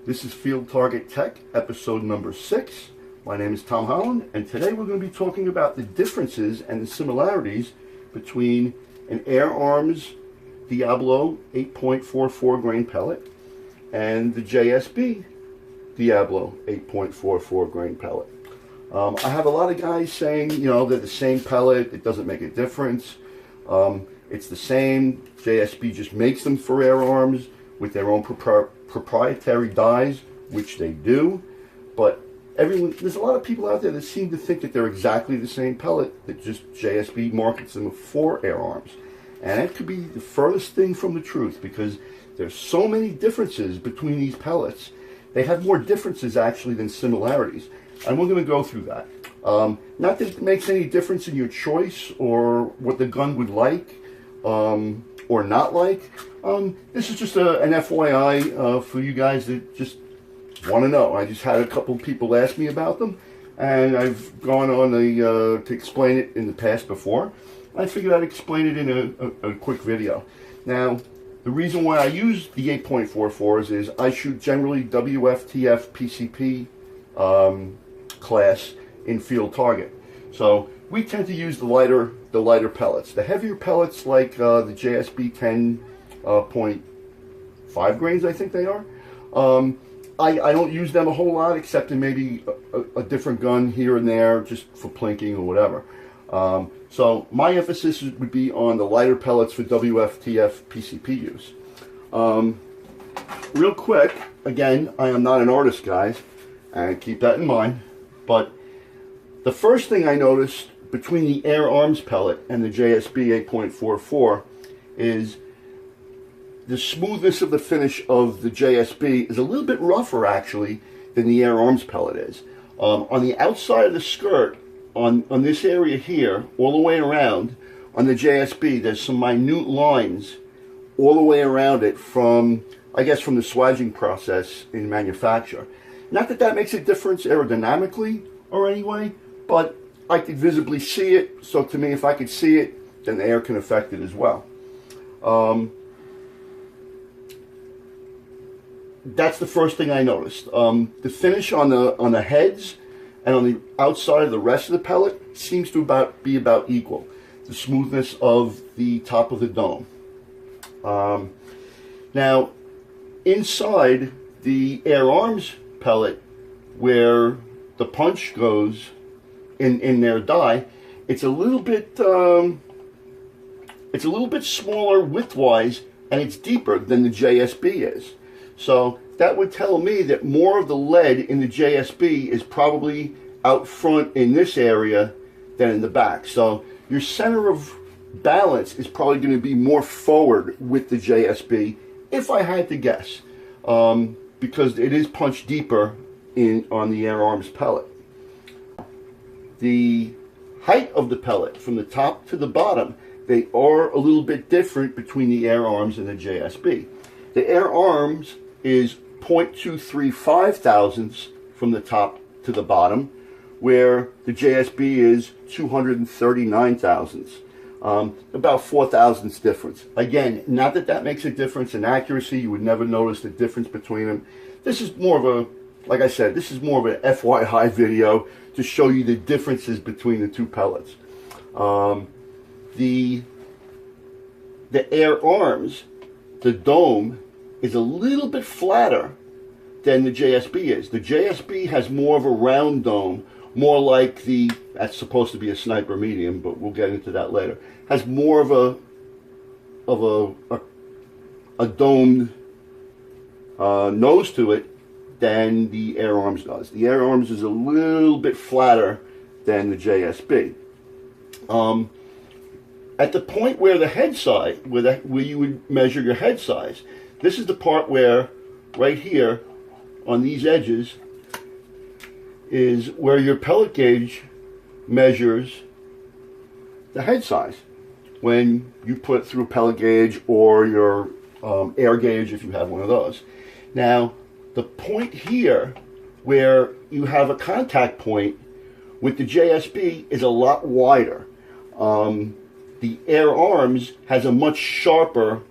This is Field Target Tech, episode number 6. My name is Tom Holland, and today we're going to be talking about the differences and the similarities between an Air Arms Diablo 8.44 grain pellet and the JSB Diablo 8.44 grain pellet. I have a lot of guys saying, they're the same pellet, it doesn't make a difference. It's the same. JSB just makes them for Air Arms with their own proprietary dyes, which they do. But there's a lot of people out there that seem to think that they're exactly the same pellet, that just JSB markets them for Air Arms. And that could be the furthest thing from the truth, because there's so many differences between these pellets. They have more differences actually than similarities. And we're going to go through that. Not that it makes any difference in your choice or what the gun would like or not like. This is just an FYI for you guys that just want to know. I just had a couple people ask me about them, and I've gone on to explain it in the past before. I figured I'd explain it in a quick video. Now, the reason why I use the 8.44s is I shoot generally WFTF PCP class in field target. So we tend to use the lighter pellets. The heavier pellets like the JSB 10.5 grains, I think they are. I don't use them a whole lot, except in maybe a different gun here and there, just for plinking or whatever. So my emphasis would be on the lighter pellets for WFTF PCP use. Real quick, again, I am not an artist, guys, and keep that in mind, but the first thing I noticed between the Air Arms pellet and the JSB 8.44 is the smoothness of the finish of the JSB is a little bit rougher actually than the Air Arms pellet is. On the outside of the skirt, on this area here, all the way around, on the JSB, there's some minute lines all the way around it from, I guess, from the swaging process in manufacture. Not that that makes a difference aerodynamically or anyway, but I could visibly see it, so to me, if I could see it, then the air can affect it as well. That's the first thing I noticed. The finish on the heads and on the outside of the rest of the pellet seems to be about equal. The smoothness of the top of the dome. Now, inside the Air Arms pellet, where the punch goes in their die, it's a little bit smaller widthwise, and it's deeper than the JSB is. So that would tell me that more of the lead in the JSB is probably out front in this area than in the back. So your center of balance is probably going to be more forward with the JSB, if I had to guess, because it is punched deeper on the Air Arms pellet. The height of the pellet from the top to the bottom, they are a little bit different between the Air Arms and the JSB. The Air Arms is 0.235 thousandths from the top to the bottom, where the JSB is 239 thousandths. About 4 thousandths difference. Again, not that that makes a difference in accuracy. You would never notice the difference between them. This is more of a, like I said, this is more of an FYI video to show you the differences between the two pellets. The Air Arms, the dome, is a little bit flatter than the JSB is. The JSB has more of a round dome, more like that's supposed to be a Sniper Medium, but we'll get into that later. Has more of a domed nose to it than the Air Arms does. The Air Arms is a little bit flatter than the JSB. At the point where the head size, where you would measure your head size, this is the part where, right here, on these edges, is where your pellet gauge measures the head size when you put it through a pellet gauge or your air gauge if you have one of those. Now, the point here where you have a contact point with the JSB is a lot wider. The Air Arms has a much sharper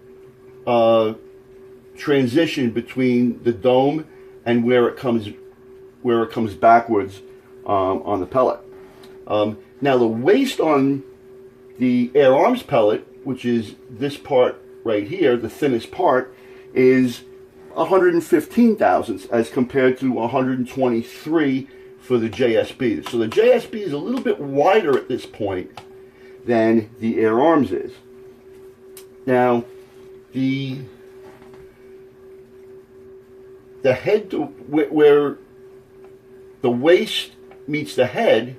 transition between the dome and where it comes backwards on the pellet. Now the waste on the Air Arms pellet, which is this part right here, the thinnest part, is 115 thousandths as compared to 123 for the JSB. So the JSB is a little bit wider at this point than the Air Arms is. Now, the head to where the waist meets the head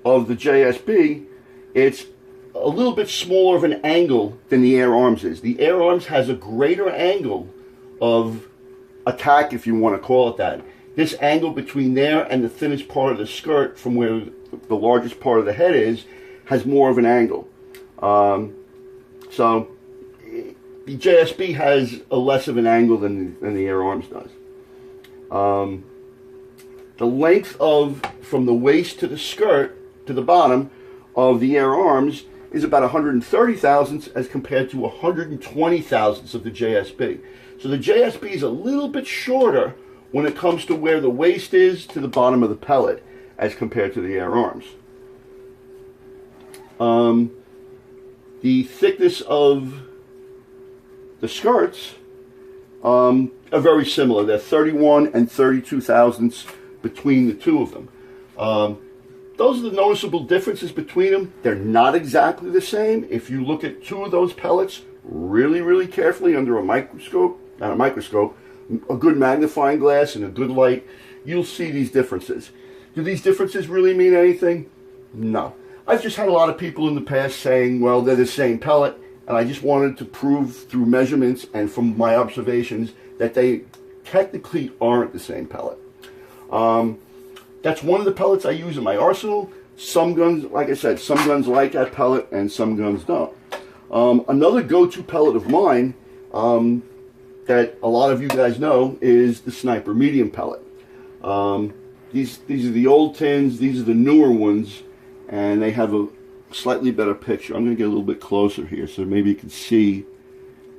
of the JSB, it's a little bit smaller of an angle than the Air Arms is. The Air Arms has a greater angle of attack, if you want to call it that. This angle between there and the thinnest part of the skirt, from where the largest part of the head is, has more of an angle. So the JSB has a less of an angle than the Air Arms does. The length from the waist to the skirt to the bottom of the Air Arms is about 130 thousandths as compared to 120 thousandths of the JSB. So the JSB is a little bit shorter when it comes to where the waist is to the bottom of the pellet as compared to the Air Arms. The thickness of the skirts are very similar. They're 31 and 32 thousandths between the two of them. Those are the noticeable differences between them. They're not exactly the same. If you look at two of those pellets really, really carefully under a microscope, not a microscope, a good magnifying glass and a good light, you'll see these differences. Do these differences really mean anything? No. I've just had a lot of people in the past saying, well, they're the same pellet, and I just wanted to prove through measurements and from my observations that they technically aren't the same pellet. That's one of the pellets I use in my arsenal. Some guns, like I said, some guns like that pellet and some guns don't. Another go-to pellet of mine that a lot of you guys know is the Sniper Medium pellet. These are the old tins, these are the newer ones, and they have a slightly better picture. I'm going to get a little bit closer here so maybe you can see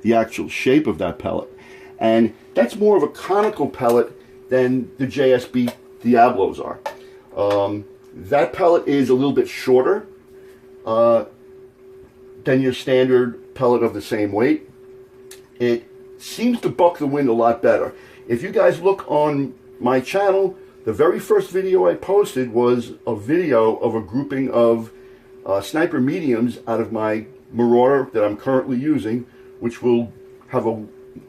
the actual shape of that pellet. And that's more of a conical pellet than the JSB Diablos are. That pellet is a little bit shorter than your standard pellet of the same weight. It seems to buck the wind a lot better. If you guys look on my channel, the very first video I posted was a video of a grouping of Sniper Mediums out of my Marauder that I'm currently using, which we'll have a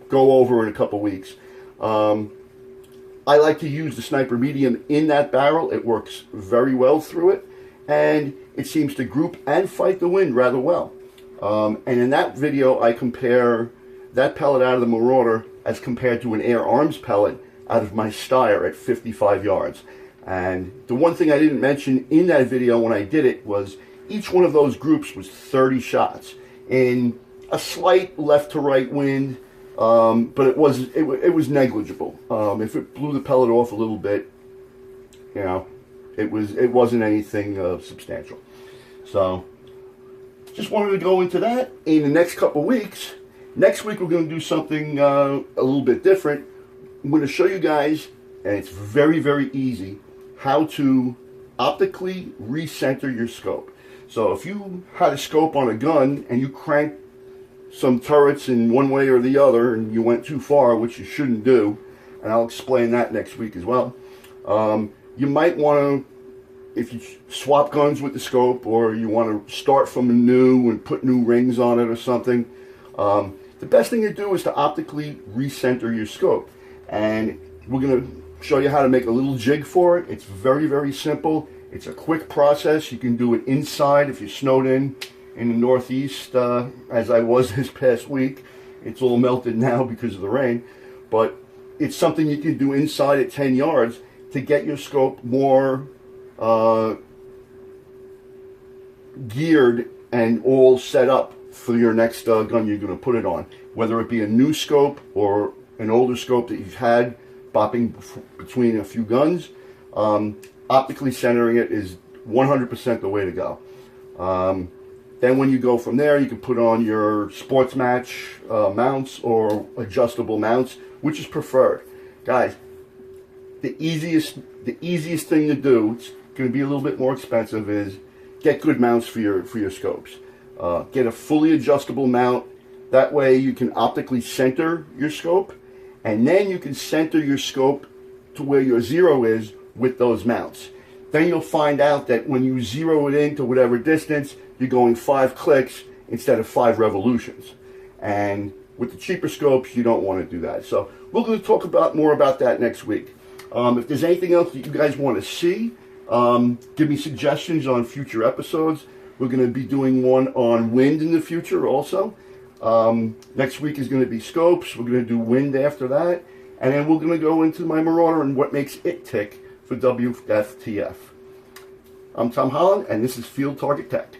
go over in a couple weeks. I like to use the Sniper Medium in that barrel. It works very well through it, and it seems to group and fight the wind rather well. And in that video, I compare that pellet out of the Marauder as compared to an Air Arms pellet out of my Steyr at 55 yards. And the one thing I didn't mention in that video when I did it was each one of those groups was 30 shots in a slight left to right wind. But it was negligible. If it blew the pellet off a little bit, you know, it wasn't anything substantial. So just wanted to go into that in the next couple weeks. Next week we're going to do something a little bit different. I'm going to show you guys, and it's very, very easy, how to optically recenter your scope. So if you had a scope on a gun and you cranked some turrets in one way or the other and you went too far, which you shouldn't do, and I'll explain that next week as well, you might want to, if you swap guns with the scope or you want to start from new and put new rings on it or something, the best thing to do is to optically recenter your scope. And we're going to show you how to make a little jig for it. It's very, very simple. It's a quick process. You can do it inside if you're snowed in the Northeast, as I was this past week. It's all melted now because of the rain, but it's something you can do inside at 10 yards to get your scope more geared and all set up for your next gun you're going to put it on, whether it be a new scope or an older scope that you've had bopping between a few guns. Optically centering it is 100% the way to go. Then when you go from there, you can put on your sports match mounts or adjustable mounts, which is preferred. Guys, the easiest thing to do, it's going to be a little bit more expensive, is get good mounts for your scopes. Get a fully adjustable mount. That way you can optically center your scope, and then you can center your scope to where your zero is with those mounts. Then you'll find out that when you zero it in to whatever distance, you're going 5 clicks instead of 5 revolutions. And with the cheaper scopes, you don't want to do that. So we're going to talk more about that next week. If there's anything else that you guys want to see, give me suggestions on future episodes. We're going to be doing one on wind in the future also. Next week is going to be scopes. We're going to do wind after that. And then we're going to go into my Marauder and what makes it tick for WFTF. I'm Tom Holland, and this is Field Target Tech.